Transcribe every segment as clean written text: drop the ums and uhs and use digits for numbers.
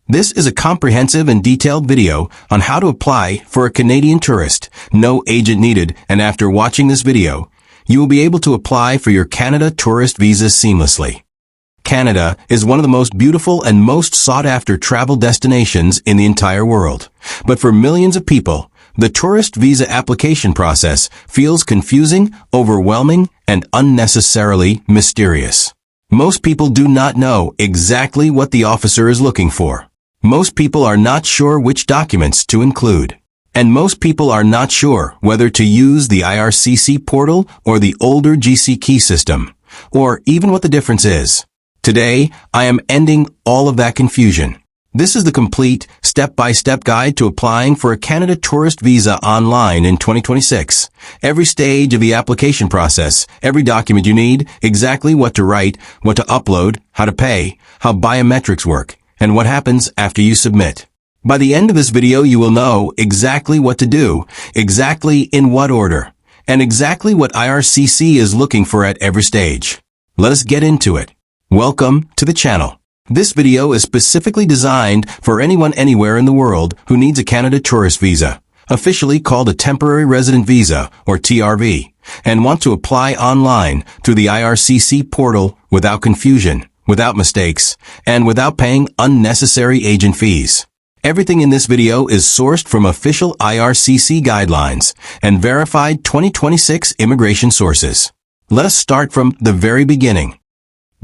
This is a comprehensive and detailed video on how to apply for a Canadian tourist. No agent needed, and after watching this video, you will be able to apply for your Canada tourist visa seamlessly. Canada is one of the most beautiful and most sought-after travel destinations in the entire world. But for millions of people, the tourist visa application process feels confusing, overwhelming, and unnecessarily mysterious. Most people do not know exactly what the officer is looking for. Most people are not sure which documents to include. And most people are not sure whether to use the IRCC Portal or the older GCKey system, or even what the difference is. Today, I am ending all of that confusion. This is the complete, step-by-step guide to applying for a Canada tourist visa online in 2026. Every stage of the application process, every document you need, exactly what to write, what to upload, how to pay, how biometrics work, and what happens after you submit. By the end of this video, you will know exactly what to do, exactly in what order, and exactly what IRCC is looking for at every stage. Let us get into it. Welcome to the channel. This video is specifically designed for anyone anywhere in the world who needs a Canada tourist visa, officially called a temporary resident visa, or TRV, and want to apply online through the IRCC portal without confusion, without mistakes, and without paying unnecessary agent fees. Everything in this video is sourced from official IRCC guidelines and verified 2026 immigration sources. Let us start from the very beginning.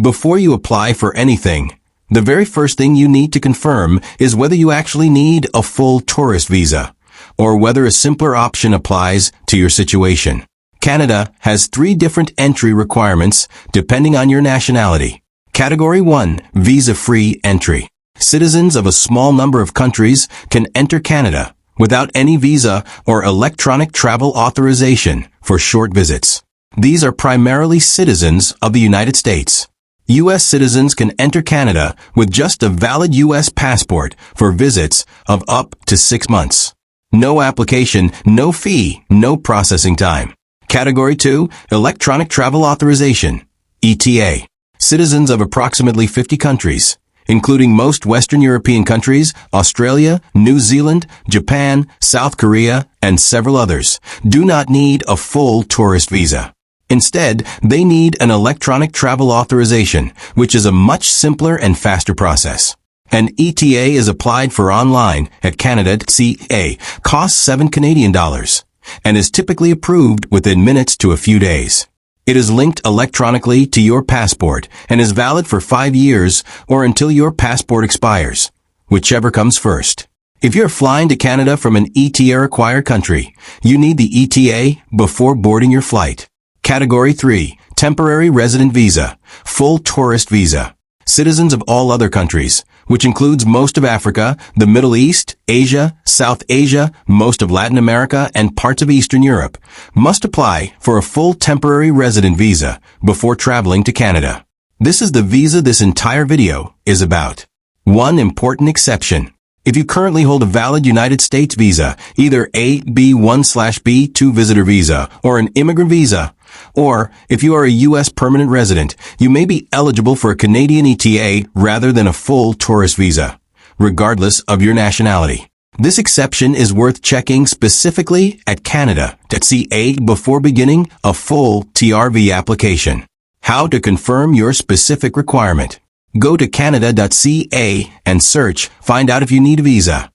Before you apply for anything, the very first thing you need to confirm is whether you actually need a full tourist visa, or whether a simpler option applies to your situation. Canada has 3 different entry requirements depending on your nationality. Category 1, visa-free entry. Citizens of a small number of countries can enter Canada without any visa or electronic travel authorization for short visits. These are primarily citizens of the United States. U.S. citizens can enter Canada with just a valid U.S. passport for visits of up to 6 months. No application, no fee, no processing time. Category 2, Electronic Travel Authorization, ETA. Citizens of approximately 50 countries, including most Western European countries, Australia, New Zealand, Japan, South Korea, and several others, do not need a full tourist visa. Instead, they need an electronic travel authorization, which is a much simpler and faster process. An ETA is applied for online at Canada.ca, costs 7 Canadian dollars, and is typically approved within minutes to a few days. It is linked electronically to your passport and is valid for 5 years or until your passport expires, whichever comes first. If you're flying to Canada from an ETA-required country, you need the ETA before boarding your flight. Category 3, Temporary Resident Visa, Full Tourist Visa. Citizens of all other countries, which includes most of Africa, the Middle East, Asia, South Asia, most of Latin America, and parts of Eastern Europe, must apply for a full temporary resident visa before traveling to Canada. This is the visa this entire video is about. One important exception. If you currently hold a valid United States visa, either a B1/B2 visitor visa or an immigrant visa, or if you are a U.S. permanent resident, you may be eligible for a Canadian ETA rather than a full tourist visa, regardless of your nationality. This exception is worth checking specifically at Canada.ca before beginning a full TRV application. How to confirm your specific requirement. Go to Canada.ca and search, find out if you need a visa.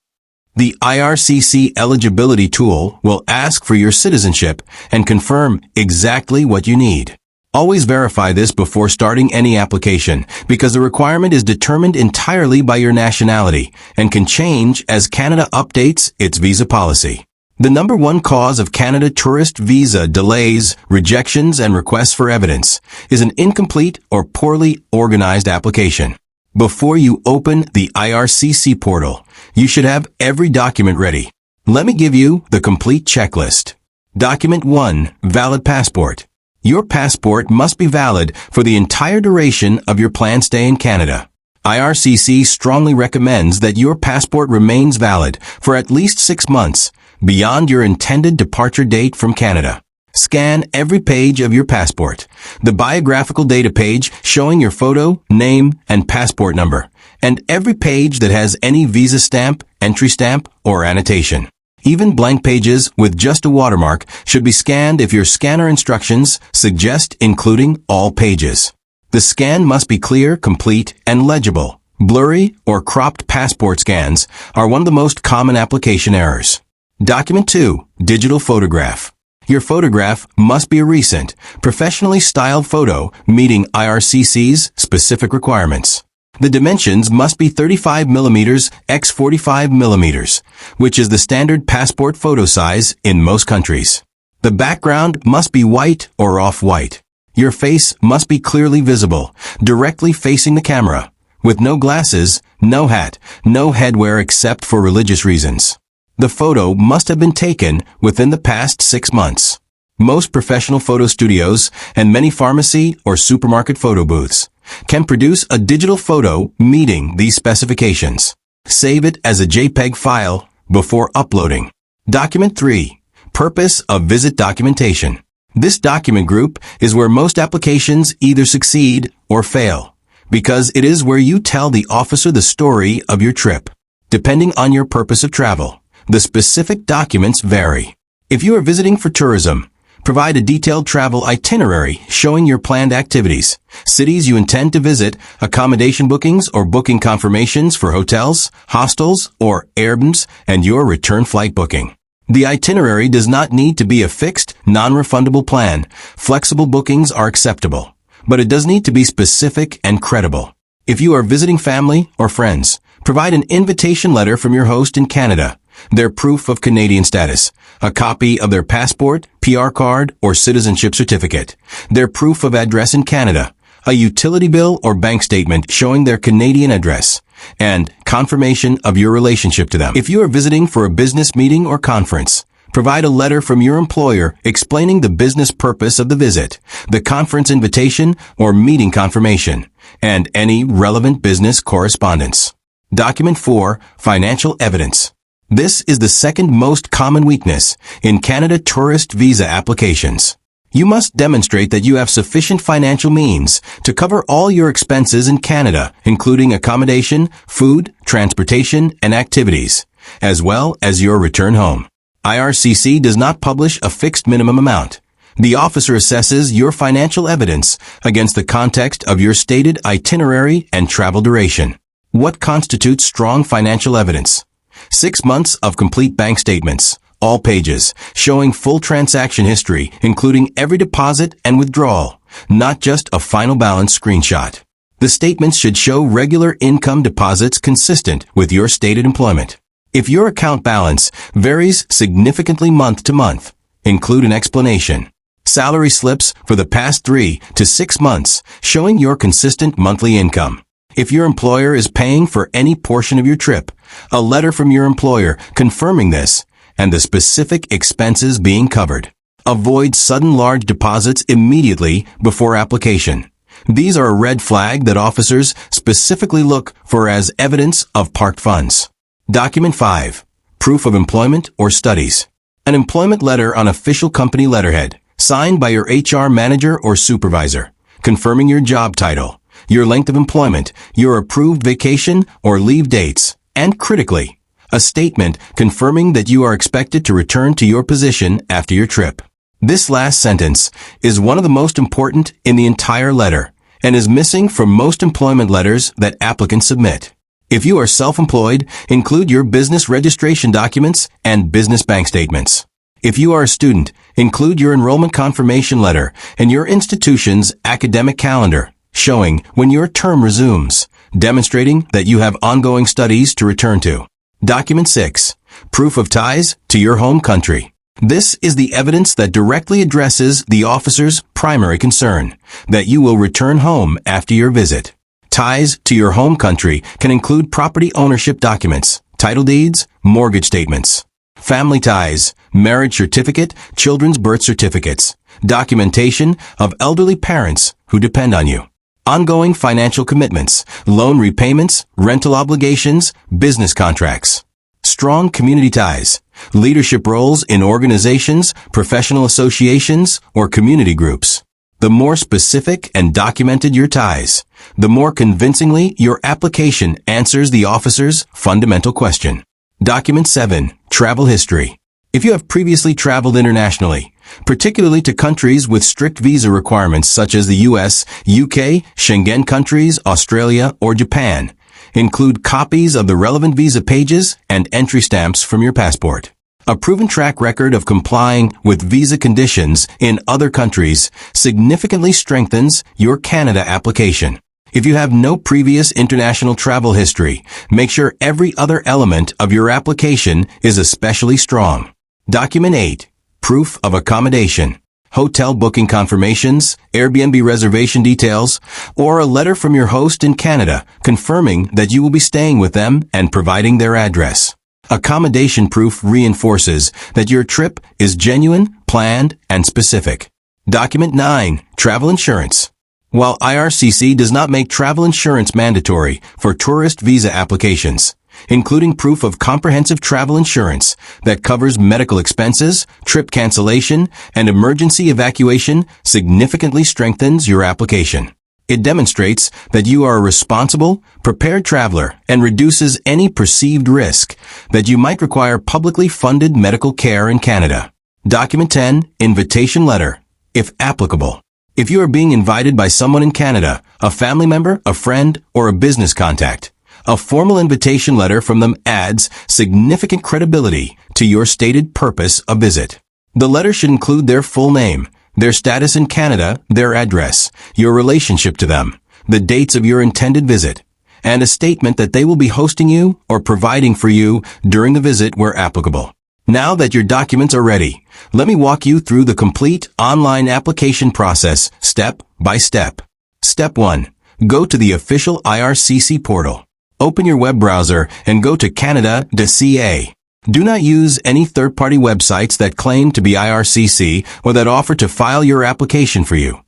The IRCC eligibility tool will ask for your citizenship and confirm exactly what you need. Always verify this before starting any application because the requirement is determined entirely by your nationality and can change as Canada updates its visa policy. The number 1 cause of Canada tourist visa delays, rejections, and requests for evidence is an incomplete or poorly organized application. Before you open the IRCC portal, you should have every document ready. Let me give you the complete checklist. Document 1, Valid Passport. Your passport must be valid for the entire duration of your planned stay in Canada. IRCC strongly recommends that your passport remains valid for at least 6 months, beyond your intended departure date from Canada. Scan every page of your passport. The biographical data page showing your photo, name, and passport number, and every page that has any visa stamp, entry stamp, or annotation. Even blank pages with just a watermark should be scanned if your scanner instructions suggest including all pages. The scan must be clear, complete, and legible. Blurry or cropped passport scans are one of the most common application errors. Document 2. Digital photograph. Your photograph must be a recent, professionally styled photo meeting IRCC's specific requirements. The dimensions must be 35 mm x 45 mm, which is the standard passport photo size in most countries. The background must be white or off-white. Your face must be clearly visible, directly facing the camera, with no glasses, no hat, no headwear except for religious reasons. The photo must have been taken within the past 6 months. Most professional photo studios and many pharmacy or supermarket photo booths can produce a digital photo meeting these specifications. Save it as a JPEG file before uploading. Document 3. Purpose of visit documentation. This document group is where most applications either succeed or fail, because it is where you tell the officer the story of your trip. Depending on your purpose of travel, the specific documents vary. If you are visiting for tourism, provide a detailed travel itinerary showing your planned activities, cities you intend to visit, accommodation bookings or booking confirmations for hotels, hostels, or Airbnbs, and your return flight booking. The itinerary does not need to be a fixed, non-refundable plan. Flexible bookings are acceptable, but it does need to be specific and credible. If you are visiting family or friends, provide an invitation letter from your host in Canada, their proof of Canadian status, a copy of their passport, PR card, or citizenship certificate, their proof of address in Canada, a utility bill or bank statement showing their Canadian address, and confirmation of your relationship to them. If you are visiting for a business meeting or conference, provide a letter from your employer explaining the business purpose of the visit, the conference invitation or meeting confirmation, and any relevant business correspondence. Document 4. Financial evidence. This is the second most common weakness in Canada tourist visa applications. You must demonstrate that you have sufficient financial means to cover all your expenses in Canada, including accommodation, food, transportation, and activities, as well as your return home. IRCC does not publish a fixed minimum amount. The officer assesses your financial evidence against the context of your stated itinerary and travel duration. What constitutes strong financial evidence? 6 months of complete bank statements, all pages, showing full transaction history, including every deposit and withdrawal, not just a final balance screenshot. The statements should show regular income deposits consistent with your stated employment. If your account balance varies significantly month to month, include an explanation. Salary slips for the past 3 to 6 months, showing your consistent monthly income. If your employer is paying for any portion of your trip, a letter from your employer confirming this and the specific expenses being covered. Avoid sudden large deposits immediately before application. These are a red flag that officers specifically look for as evidence of parked funds. Document 5. Proof of employment or studies. An employment letter on official company letterhead, signed by your HR manager or supervisor, confirming your job title, your length of employment, your approved vacation or leave dates, and critically, a statement confirming that you are expected to return to your position after your trip. This last sentence is one of the most important in the entire letter and is missing from most employment letters that applicants submit. If you are self-employed, include your business registration documents and business bank statements. If you are a student, include your enrollment confirmation letter and your institution's academic calendar, showing when your term resumes, demonstrating that you have ongoing studies to return to. Document 6. Proof of ties to your home country. This is the evidence that directly addresses the officer's primary concern, that you will return home after your visit. Ties to your home country can include property ownership documents, title deeds, mortgage statements. Family ties, marriage certificate, children's birth certificates, documentation of elderly parents who depend on you. Ongoing financial commitments, loan repayments, rental obligations, business contracts. Strong community ties, leadership roles in organizations, professional associations, or community groups. The more specific and documented your ties, the more convincingly your application answers the officer's fundamental question. Document 7. Travel history. If you have previously traveled internationally, particularly to countries with strict visa requirements such as the US, UK, Schengen countries, Australia, or Japan, include copies of the relevant visa pages and entry stamps from your passport. A proven track record of complying with visa conditions in other countries significantly strengthens your Canada application. If you have no previous international travel history, make sure every other element of your application is especially strong. Document 8. Proof of accommodation. Hotel booking confirmations, Airbnb reservation details, or a letter from your host in Canada confirming that you will be staying with them and providing their address. Accommodation proof reinforces that your trip is genuine, planned, and specific. Document 9. Travel insurance. While IRCC does not make travel insurance mandatory for tourist visa applications, including proof of comprehensive travel insurance that covers medical expenses, trip cancellation, and emergency evacuation significantly strengthens your application. It demonstrates that you are a responsible, prepared traveler and reduces any perceived risk that you might require publicly funded medical care in Canada. Document 10. Invitation letter, if applicable. If you are being invited by someone in Canada, a family member, a friend, or a business contact, a formal invitation letter from them adds significant credibility to your stated purpose of visit. The letter should include their full name, their status in Canada, their address, your relationship to them, the dates of your intended visit, and a statement that they will be hosting you or providing for you during the visit where applicable. Now that your documents are ready, let me walk you through the complete online application process step by step. Step 1. Go to the official IRCC portal. Open your web browser and go to Canada.ca. Do not use any third-party websites that claim to be IRCC or that offer to file your application for you.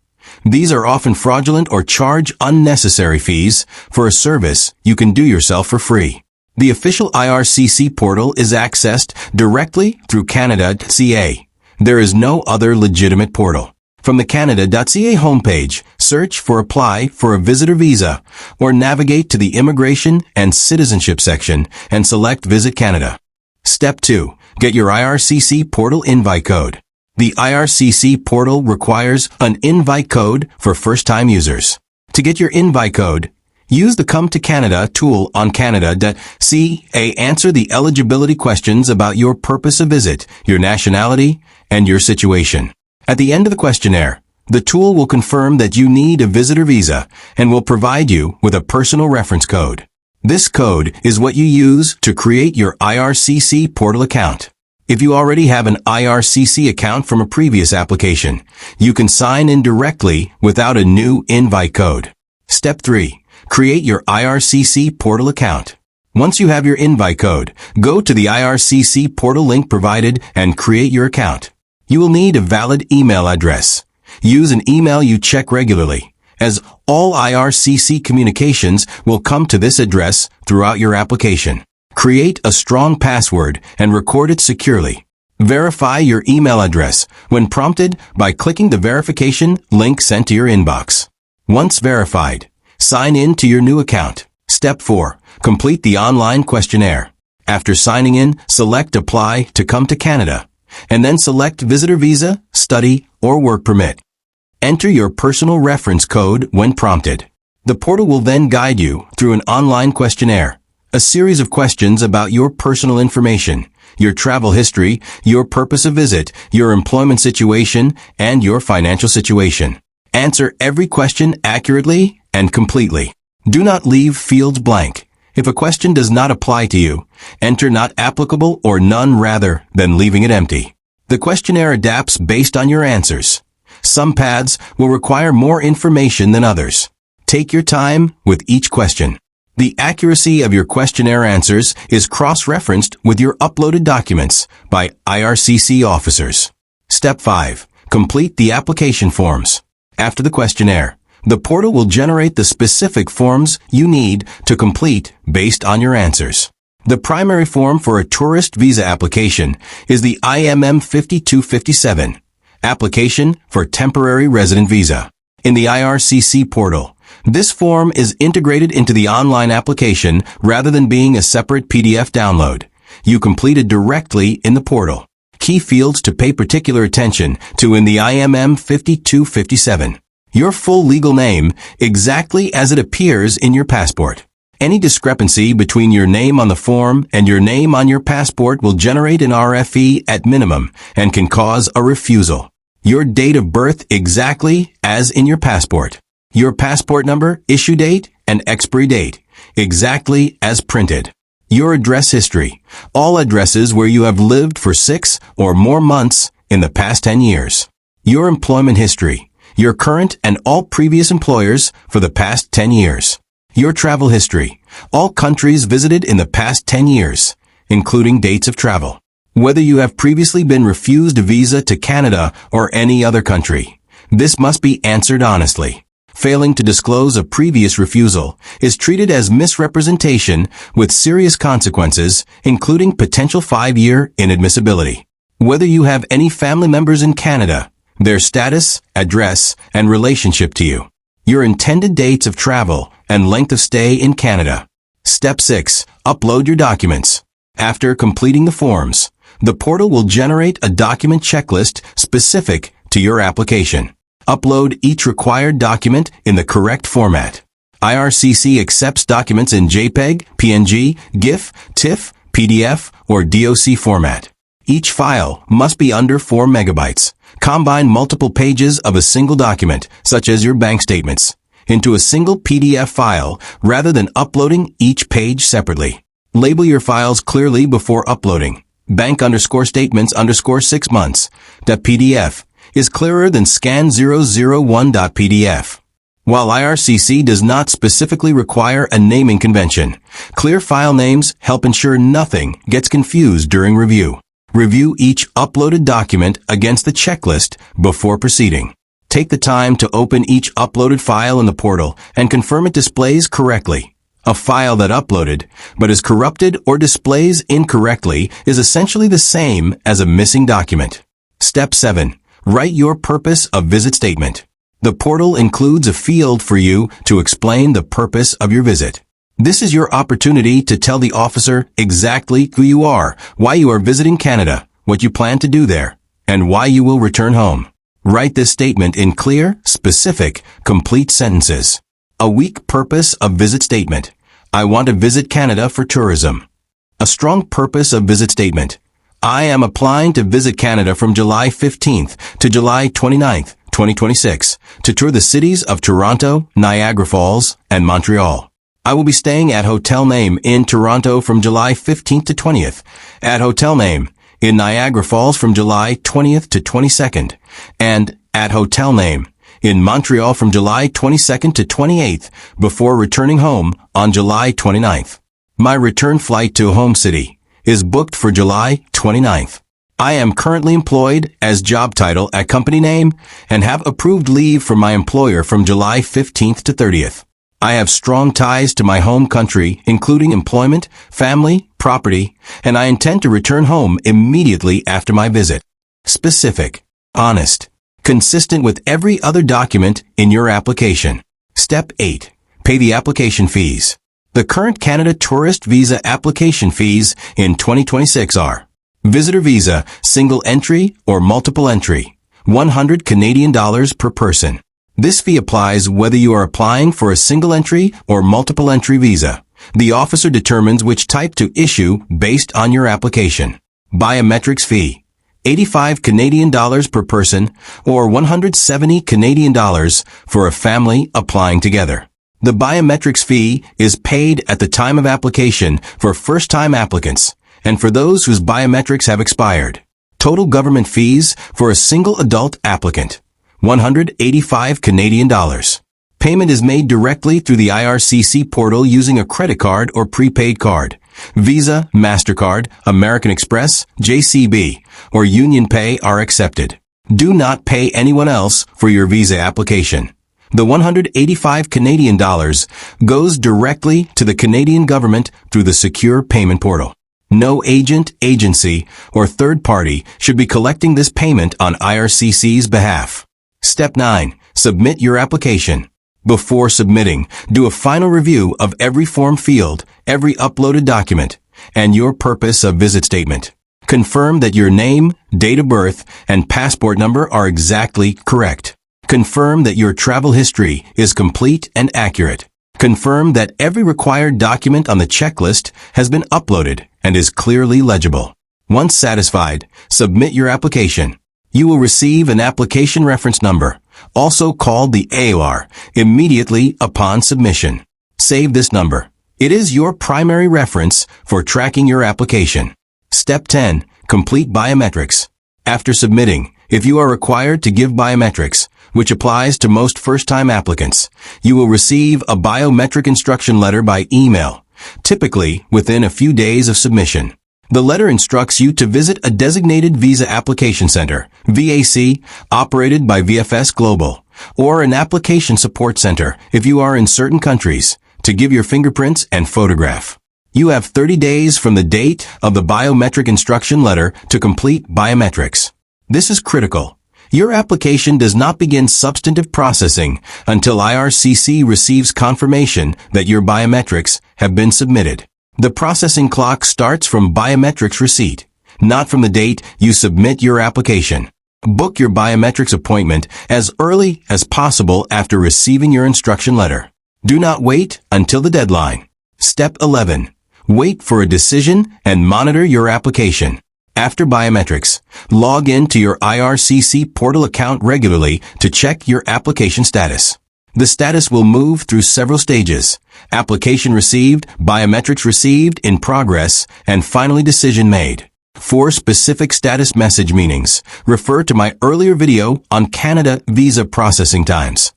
These are often fraudulent or charge unnecessary fees for a service you can do yourself for free. The official IRCC portal is accessed directly through Canada.ca. There is no other legitimate portal. From the Canada.ca homepage, search for Apply for a Visitor Visa or navigate to the Immigration and Citizenship section and select Visit Canada. Step 2. Get your IRCC Portal invite code. The IRCC Portal requires an invite code for first-time users. To get your invite code, use the Come to Canada tool on Canada.ca. Answer the eligibility questions about your purpose of visit, your nationality, and your situation. At the end of the questionnaire, the tool will confirm that you need a visitor visa and will provide you with a personal reference code. This code is what you use to create your IRCC Portal account. If you already have an IRCC account from a previous application, you can sign in directly without a new invite code. Step 3. Create your IRCC Portal account. Once you have your invite code, go to the IRCC Portal link provided and create your account. You will need a valid email address. Use an email you check regularly, as all IRCC communications will come to this address throughout your application. Create a strong password and record it securely. Verify your email address when prompted by clicking the verification link sent to your inbox. Once verified, sign in to your new account. Step 4. Complete the online questionnaire. After signing in, select Apply to come to Canada, and then select Visitor Visa, Study, or Work Permit. Enter your personal reference code when prompted. The portal will then guide you through an online questionnaire, a series of questions about your personal information, your travel history, your purpose of visit, your employment situation, and your financial situation. Answer every question accurately and completely. Do not leave fields blank. If a question does not apply to you, enter not applicable or none rather than leaving it empty. The questionnaire adapts based on your answers. Some paths will require more information than others. Take your time with each question. The accuracy of your questionnaire answers is cross-referenced with your uploaded documents by IRCC officers. Step 5. Complete the application forms. After the questionnaire, the portal will generate the specific forms you need to complete based on your answers. The primary form for a tourist visa application is the IMM 5257, Application for Temporary Resident Visa. In the IRCC Portal, this form is integrated into the online application rather than being a separate PDF download. You complete it directly in the portal. Key fields to pay particular attention to in the IMM 5257. Your full legal name, exactly as it appears in your passport. Any discrepancy between your name on the form and your name on your passport will generate an RFE at minimum and can cause a refusal. Your date of birth exactly as in your passport. Your passport number, issue date, and expiry date, exactly as printed. Your address history, all addresses where you have lived for 6 or more months in the past 10 years. Your employment history, your current and all previous employers for the past 10 years. Your travel history, all countries visited in the past 10 years, including dates of travel. Whether you have previously been refused a visa to Canada or any other country, this must be answered honestly. Failing to disclose a previous refusal is treated as misrepresentation with serious consequences, including potential 5-year inadmissibility. Whether you have any family members in Canada, their status, address, and relationship to you. Your intended dates of travel and length of stay in Canada. Step 6. Upload your documents. After completing the forms, the portal will generate a document checklist specific to your application. Upload each required document in the correct format. IRCC accepts documents in JPEG, PNG, GIF, TIFF, PDF, or DOC format. Each file must be under 4 megabytes. Combine multiple pages of a single document, such as your bank statements, into a single PDF file rather than uploading each page separately. Label your files clearly before uploading. Bank_statements_6 months. .pdf is clearer than scan001.pdf. While IRCC does not specifically require a naming convention, clear file names help ensure nothing gets confused during review. Review each uploaded document against the checklist before proceeding. Take the time to open each uploaded file in the portal and confirm it displays correctly. A file that uploaded, but is corrupted or displays incorrectly is essentially the same as a missing document. Step 7. Write your purpose of visit statement. The portal includes a field for you to explain the purpose of your visit. This is your opportunity to tell the officer exactly who you are, why you are visiting Canada, what you plan to do there, and why you will return home. Write this statement in clear, specific, complete sentences. A weak purpose of visit statement. I want to visit Canada for tourism. A strong purpose of visit statement. I am applying to visit Canada from July 15th to July 29th, 2026, to tour the cities of Toronto, Niagara Falls, and Montreal. I will be staying at Hotel Name in Toronto from July 15th to 20th, at Hotel Name in Niagara Falls from July 20th to 22nd, and at Hotel Name in Montreal from July 22nd to 28th before returning home on July 29th. My return flight to home city is booked for July 29th. I am currently employed as job title at company name and have approved leave from my employer from July 15th to 30th. I have strong ties to my home country, including employment, family, property, and I intend to return home immediately after my visit. Specific, honest, consistent with every other document in your application. Step 8. Pay the application fees. The current Canada Tourist Visa application fees in 2026 are: Visitor Visa, single entry or multiple entry, $100 Canadian per person. This fee applies whether you are applying for a single entry or multiple entry visa. The officer determines which type to issue based on your application. Biometrics fee, $85 Canadian per person or $170 Canadian for a family applying together. The biometrics fee is paid at the time of application for first-time applicants and for those whose biometrics have expired. Total government fees for a single adult applicant, $185 Canadian. Payment is made directly through the IRCC portal using a credit card or prepaid card. Visa, MasterCard, American Express, JCB, or Union Pay are accepted. Do not pay anyone else for your visa application. The $185 Canadian goes directly to the Canadian government through the secure payment portal. No agent, agency, or third party should be collecting this payment on IRCC's behalf. Step 9. Submit your application. Before submitting, do a final review of every form field, every uploaded document, and your purpose of visit statement. Confirm that your name, date of birth, and passport number are exactly correct. Confirm that your travel history is complete and accurate. Confirm that every required document on the checklist has been uploaded and is clearly legible. Once satisfied, submit your application. You will receive an application reference number, also called the AOR, immediately upon submission. Save this number. It is your primary reference for tracking your application. Step 10. Complete biometrics. After submitting, if you are required to give biometrics, which applies to most first-time applicants, you will receive a biometric instruction letter by email, typically within a few days of submission. The letter instructs you to visit a designated visa application center, VAC, operated by VFS Global, or an application support center if you are in certain countries, to give your fingerprints and photograph. You have 30 days from the date of the biometric instruction letter to complete biometrics. This is critical. Your application does not begin substantive processing until IRCC receives confirmation that your biometrics have been submitted. The processing clock starts from biometrics receipt, not from the date you submit your application. Book your biometrics appointment as early as possible after receiving your instruction letter. Do not wait until the deadline. Step 11. Wait for a decision and monitor your application. After biometrics, log in to your IRCC Portal account regularly to check your application status. The status will move through several stages: application received, biometrics received, in progress, and finally decision made. For specific status message meanings, refer to my earlier video on Canada visa processing times,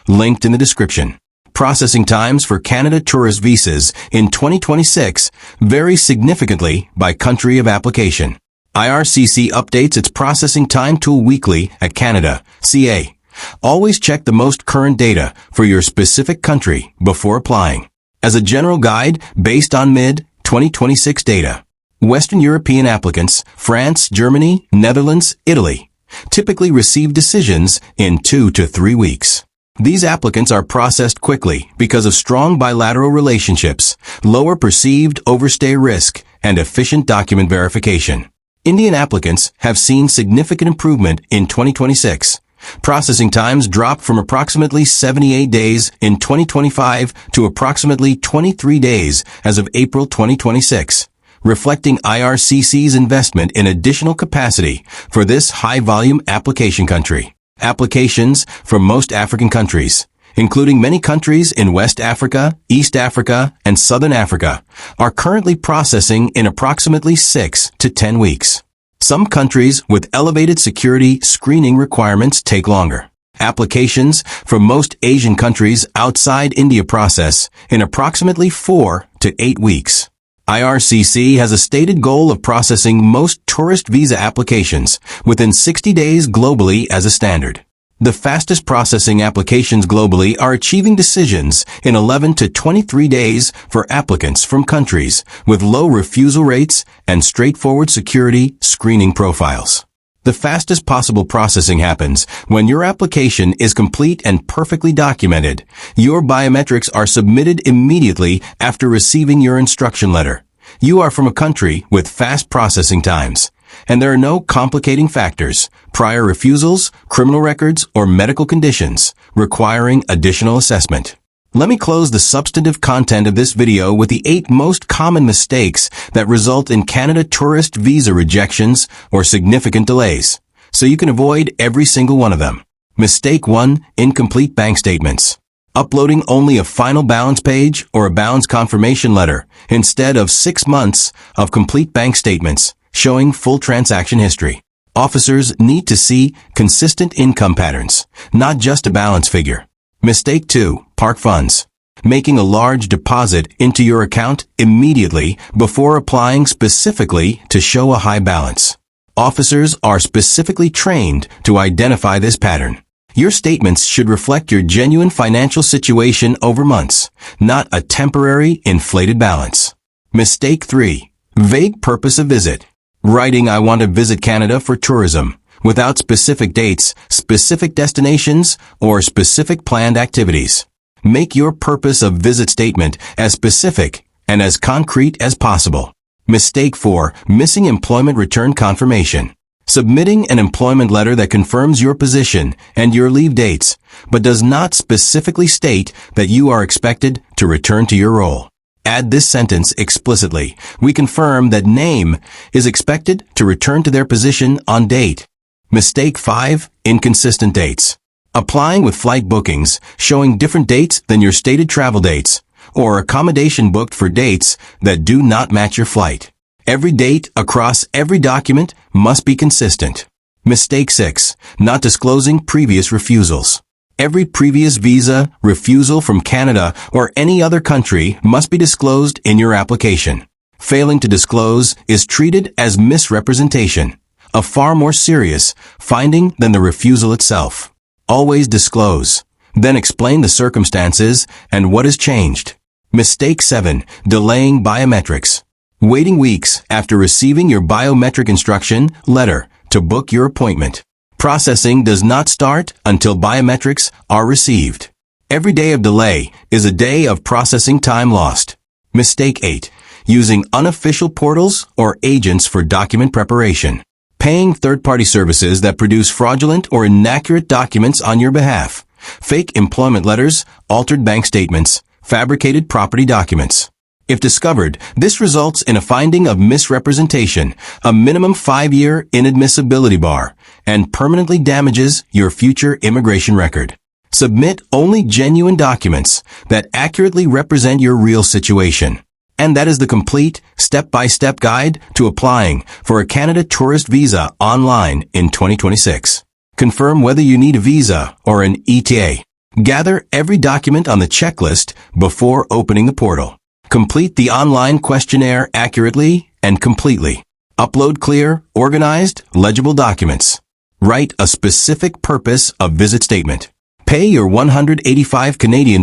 linked in the description. Processing times for Canada tourist visas in 2026 vary significantly by country of application. IRCC updates its processing time tool weekly at Canada.ca. Always check the most current data for your specific country before applying. As a general guide based on mid-2026 data, Western European applicants, France, Germany, Netherlands, Italy, typically receive decisions in 2 to 3 weeks. These applicants are processed quickly because of strong bilateral relationships, lower perceived overstay risk, and efficient document verification. Indian applicants have seen significant improvement in 2026. Processing times dropped from approximately 78 days in 2025 to approximately 23 days as of April 2026, reflecting IRCC's investment in additional capacity for this high-volume application country. Applications from most African countries, including many countries in West Africa, East Africa, and Southern Africa, are currently processing in approximately 6 to 10 weeks. Some countries with elevated security screening requirements take longer. Applications from most Asian countries outside India process in approximately 4 to 8 weeks. IRCC has a stated goal of processing most tourist visa applications within 60 days globally as a standard. The fastest processing applications globally are achieving decisions in 11 to 23 days for applicants from countries with low refusal rates and straightforward security screening profiles. The fastest possible processing happens when your application is complete and perfectly documented. Your biometrics are submitted immediately after receiving your instruction letter. You are from a country with fast processing times, and there are no complicating factors, prior refusals, criminal records, or medical conditions requiring additional assessment. Let me close the substantive content of this video with the 8 most common mistakes that result in Canada tourist visa rejections or significant delays, so you can avoid every single one of them. Mistake 1. Incomplete bank statements. Uploading only a final balance page or a balance confirmation letter instead of 6 months of complete bank statements showing full transaction history. Officers need to see consistent income patterns, not just a balance figure. Mistake 2. Park funds. Making a large deposit into your account immediately before applying specifically to show a high balance. Officers are specifically trained to identify this pattern. Your statements should reflect your genuine financial situation over months, not a temporary inflated balance. Mistake 3. Vague purpose of visit. Writing I want to visit Canada for tourism, without specific dates, specific destinations, or specific planned activities. Make your purpose of visit statement as specific and as concrete as possible. Mistake 4. Missing employment return confirmation. Submitting an employment letter that confirms your position and your leave dates, but does not specifically state that you are expected to return to your role. Add this sentence explicitly. We confirm that name is expected to return to their position on date. Mistake 5. Inconsistent dates. Applying with flight bookings showing different dates than your stated travel dates, or accommodation booked for dates that do not match your flight. Every date across every document must be consistent. Mistake 6. Not disclosing previous refusals. Every previous visa refusal from Canada or any other country must be disclosed in your application. Failing to disclose is treated as misrepresentation, a far more serious finding than the refusal itself. Always disclose. Then explain the circumstances and what has changed. Mistake 7. Delaying biometrics. Waiting weeks after receiving your biometric instruction letter to book your appointment. Processing does not start until biometrics are received. Every day of delay is a day of processing time lost. Mistake 8. Using unofficial portals or agents for document preparation. Paying third-party services that produce fraudulent or inaccurate documents on your behalf. Fake employment letters, altered bank statements, fabricated property documents. If discovered, this results in a finding of misrepresentation, a minimum 5-year inadmissibility bar, and permanently damages your future immigration record. Submit only genuine documents that accurately represent your real situation. And that is the complete, step-by-step guide to applying for a Canada tourist visa online in 2026. Confirm whether you need a visa or an ETA. Gather every document on the checklist before opening the portal. Complete the online questionnaire accurately and completely. Upload clear, organized, legible documents. Write a specific purpose of visit statement. Pay your $185 Canadian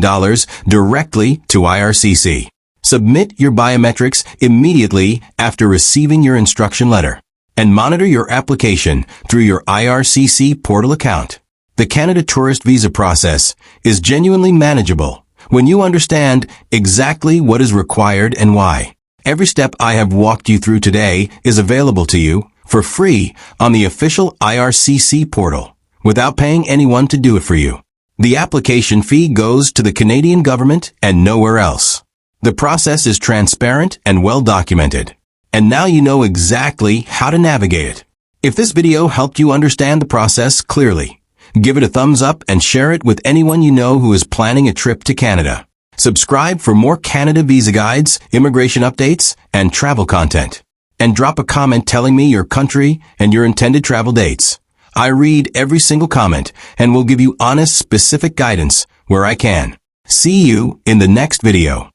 directly to IRCC. Submit your biometrics immediately after receiving your instruction letter. And monitor your application through your IRCC Portal account. The Canada tourist visa process is genuinely manageable when you understand exactly what is required and why. Every step I have walked you through today is available to you for free on the official IRCC portal, without paying anyone to do it for you. The application fee goes to the Canadian government and nowhere else. The process is transparent and well documented. And now you know exactly how to navigate it. If this video helped you understand the process clearly, give it a thumbs up and share it with anyone you know who is planning a trip to Canada. Subscribe for more Canada visa guides, immigration updates, and travel content. And drop a comment telling me your country and your intended travel dates. I read every single comment and will give you honest, specific guidance where I can. See you in the next video.